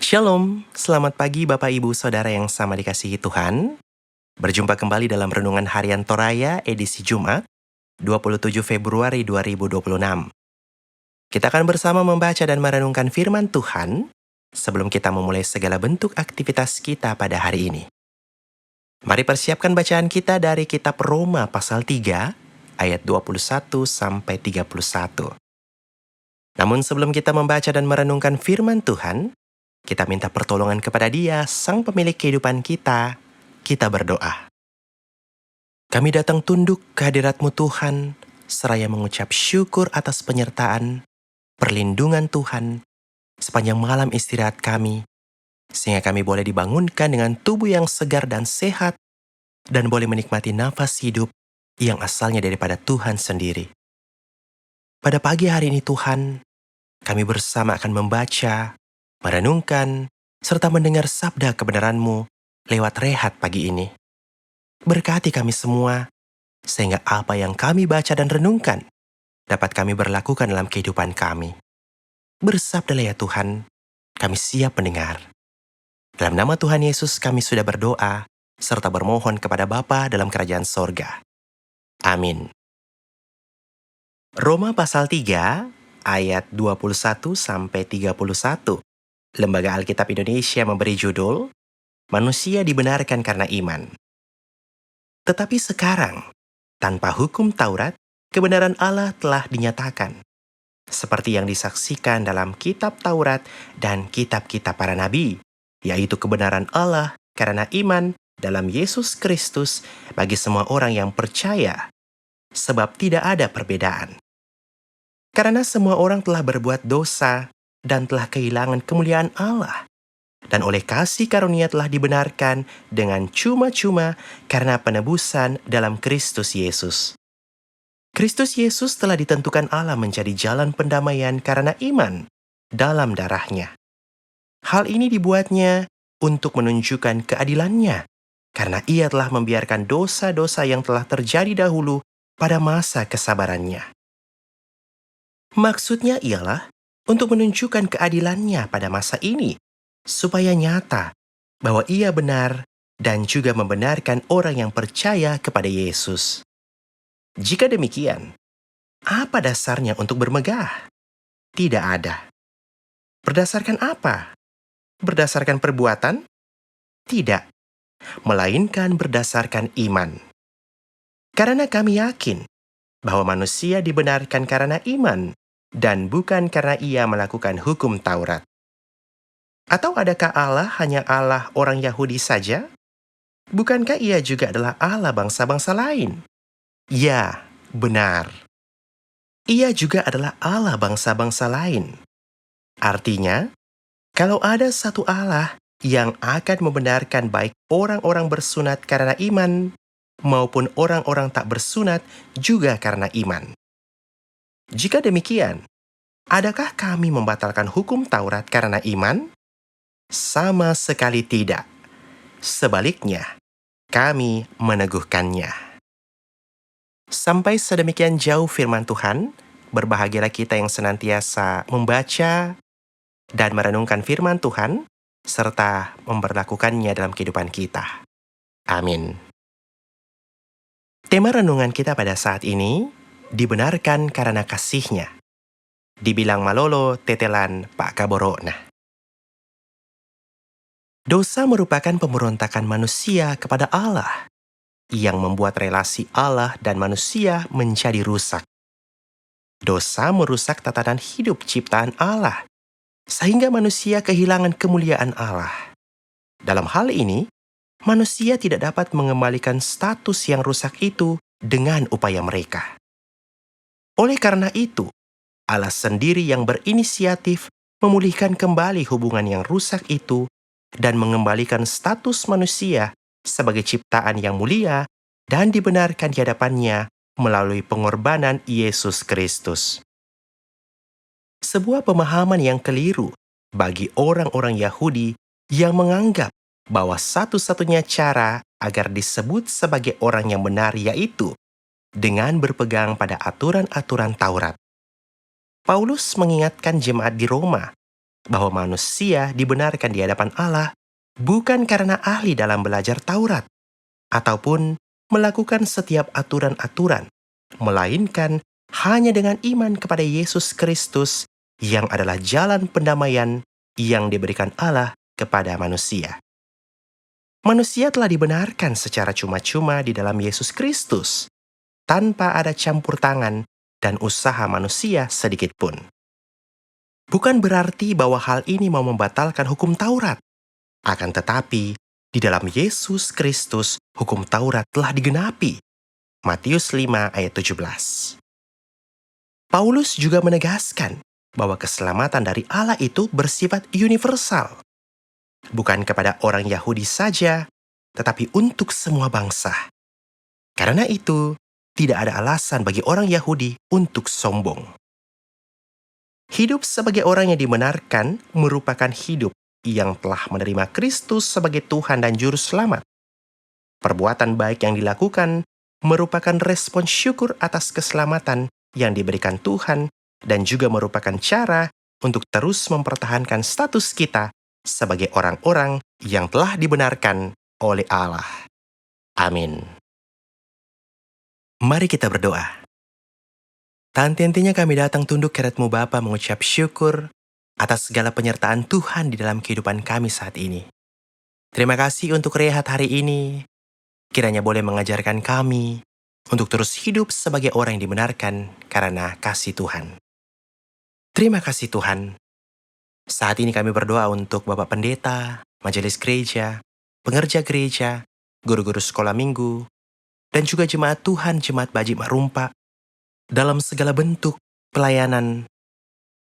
Shalom, selamat pagi Bapak Ibu Saudara yang sama dikasihi Tuhan. Berjumpa kembali dalam Renungan Harian Toraya edisi Jumat, 27 Februari 2026. Kita akan bersama membaca dan merenungkan firman Tuhan sebelum kita memulai segala bentuk aktivitas kita pada hari ini. Mari persiapkan bacaan kita dari kitab Roma pasal 3 ayat 21 sampai 31. Namun sebelum kita membaca dan merenungkan firman Tuhan, kita minta pertolongan kepada Dia, Sang Pemilik kehidupan kita. Kita berdoa. Kami datang tunduk ke hadirat-Mu Tuhan, seraya mengucap syukur atas penyertaan, perlindungan Tuhan, sepanjang malam istirahat kami, sehingga kami boleh dibangunkan dengan tubuh yang segar dan sehat, dan boleh menikmati nafas hidup yang asalnya daripada Tuhan sendiri. Pada pagi hari ini Tuhan, kami bersama akan membaca, merenungkan, serta mendengar sabda kebenaran-Mu lewat rehat pagi ini. Berkati kami semua, sehingga apa yang kami baca dan renungkan dapat kami berlakukan dalam kehidupan kami. Bersabdalah ya Tuhan, kami siap mendengar. Dalam nama Tuhan Yesus kami sudah berdoa, serta bermohon kepada Bapa dalam kerajaan sorga. Amin. Roma pasal 3, ayat 21 sampai 31. Lembaga Alkitab Indonesia memberi judul, Manusia dibenarkan karena iman. Tetapi sekarang, tanpa hukum Taurat, kebenaran Allah telah dinyatakan. Seperti yang disaksikan dalam kitab Taurat dan kitab-kitab para nabi, yaitu kebenaran Allah karena iman dalam Yesus Kristus bagi semua orang yang percaya, sebab tidak ada perbedaan. Karena semua orang telah berbuat dosa dan telah kehilangan kemuliaan Allah, dan oleh kasih karunia telah dibenarkan dengan cuma-cuma karena penebusan dalam Kristus Yesus. Kristus Yesus telah ditentukan Allah menjadi jalan pendamaian karena iman dalam darah-Nya. Hal ini dibuatnya untuk menunjukkan keadilan-Nya, karena Ia telah membiarkan dosa-dosa yang telah terjadi dahulu pada masa kesabaran-Nya. Maksudnya ialah untuk menunjukkan keadilan-Nya pada masa ini, supaya nyata bahwa Ia benar dan juga membenarkan orang yang percaya kepada Yesus. Jika demikian, apa dasarnya untuk bermegah? Tidak ada. Berdasarkan apa? Berdasarkan perbuatan? Tidak, melainkan berdasarkan iman. Karena kami yakin bahwa manusia dibenarkan karena iman, dan bukan karena ia melakukan hukum Taurat. Atau adakah Allah hanya Allah orang Yahudi saja? Bukankah Ia juga adalah Allah bangsa-bangsa lain? Ya, benar. Ia juga adalah Allah bangsa-bangsa lain. Artinya, kalau ada satu Allah yang akan membenarkan baik orang-orang bersunat karena iman, maupun orang-orang tak bersunat juga karena iman. Jika demikian, adakah kami membatalkan hukum Taurat karena iman? Sama sekali tidak. Sebaliknya, kami meneguhkannya. Sampai sedemikian jauh firman Tuhan, berbahagialah kita yang senantiasa membaca dan merenungkan firman Tuhan, serta memperlakukannya dalam kehidupan kita. Amin. Tema renungan kita pada saat ini, dibenarkan karena kasih-Nya. Dibilang malolo tetelan Pak Kaborona. Dosa merupakan pemberontakan manusia kepada Allah yang membuat relasi Allah dan manusia menjadi rusak. Dosa merusak tatanan hidup ciptaan Allah, sehingga manusia kehilangan kemuliaan Allah. Dalam hal ini, manusia tidak dapat mengembalikan status yang rusak itu dengan upaya mereka. Oleh karena itu, Allah sendiri yang berinisiatif memulihkan kembali hubungan yang rusak itu dan mengembalikan status manusia sebagai ciptaan yang mulia dan dibenarkan di hadapan-Nya melalui pengorbanan Yesus Kristus. Sebuah pemahaman yang keliru bagi orang-orang Yahudi yang menganggap bahwa satu-satunya cara agar disebut sebagai orang yang benar yaitu dengan berpegang pada aturan-aturan Taurat. Paulus mengingatkan jemaat di Roma bahwa manusia dibenarkan di hadapan Allah bukan karena ahli dalam belajar Taurat ataupun melakukan setiap aturan-aturan, melainkan hanya dengan iman kepada Yesus Kristus yang adalah jalan pendamaian yang diberikan Allah kepada manusia. Manusia telah dibenarkan secara cuma-cuma di dalam Yesus Kristus, tanpa ada campur tangan dan usaha manusia sedikit pun. Bukan berarti bahwa hal ini mau membatalkan hukum Taurat. Akan tetapi, di dalam Yesus Kristus, hukum Taurat telah digenapi. Matius 5 ayat 17. Paulus juga menegaskan bahwa keselamatan dari Allah itu bersifat universal. Bukan kepada orang Yahudi saja, tetapi untuk semua bangsa. Karena itu, tidak ada alasan bagi orang Yahudi untuk sombong. Hidup sebagai orang yang dibenarkan merupakan hidup yang telah menerima Kristus sebagai Tuhan dan Juru Selamat. Perbuatan baik yang dilakukan merupakan respon syukur atas keselamatan yang diberikan Tuhan dan juga merupakan cara untuk terus mempertahankan status kita sebagai orang-orang yang telah dibenarkan oleh Allah. Amin. Mari kita berdoa. Tanti-hentinya kami datang tunduk ke hadirat-Mu Bapa mengucap syukur atas segala penyertaan Tuhan di dalam kehidupan kami saat ini. Terima kasih untuk rehat hari ini. Kiranya boleh mengajarkan kami untuk terus hidup sebagai orang yang dibenarkan karena kasih Tuhan. Terima kasih Tuhan. Saat ini kami berdoa untuk Bapak Pendeta, Majelis Gereja, pengerja gereja, guru-guru sekolah minggu, dan juga jemaat Tuhan, jemaat Baji Marumpa, dalam segala bentuk pelayanan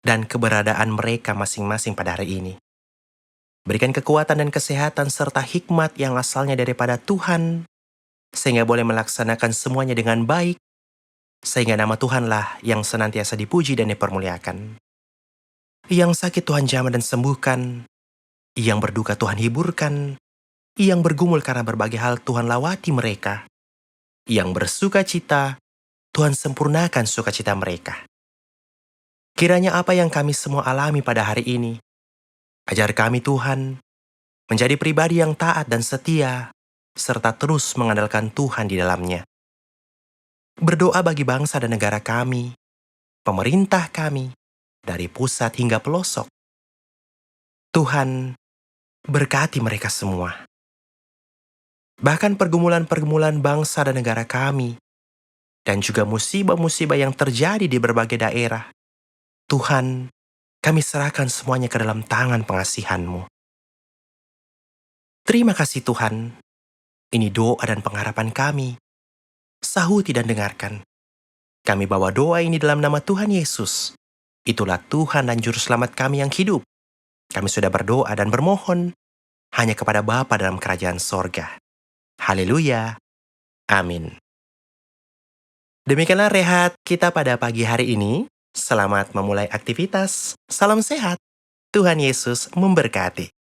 dan keberadaan mereka masing-masing pada hari ini. Berikan kekuatan dan kesehatan serta hikmat yang asalnya daripada Tuhan, sehingga boleh melaksanakan semuanya dengan baik, sehingga nama Tuhanlah yang senantiasa dipuji dan dipermuliakan. Yang sakit Tuhan jamah dan sembuhkan, yang berduka Tuhan hiburkan, yang bergumul karena berbagai hal Tuhan lawati mereka, yang bersuka cita, Tuhan sempurnakan sukacita mereka. Kiranya apa yang kami semua alami pada hari ini, ajar kami Tuhan, menjadi pribadi yang taat dan setia, serta terus mengandalkan Tuhan di dalamnya. Berdoa bagi bangsa dan negara kami, pemerintah kami, dari pusat hingga pelosok. Tuhan, berkati mereka semua. Bahkan pergumulan-pergumulan bangsa dan negara kami, dan juga musibah-musibah yang terjadi di berbagai daerah. Tuhan, kami serahkan semuanya ke dalam tangan pengasihan-Mu. Terima kasih Tuhan. Ini doa dan pengharapan kami. Sahuti dan dengarkan. Kami bawa doa ini dalam nama Tuhan Yesus. Itulah Tuhan dan Juru Selamat kami yang hidup. Kami sudah berdoa dan bermohon hanya kepada Bapa dalam kerajaan sorga. Haleluya. Amin. Demikianlah rehat kita pada pagi hari ini. Selamat memulai aktivitas. Salam sehat. Tuhan Yesus memberkati.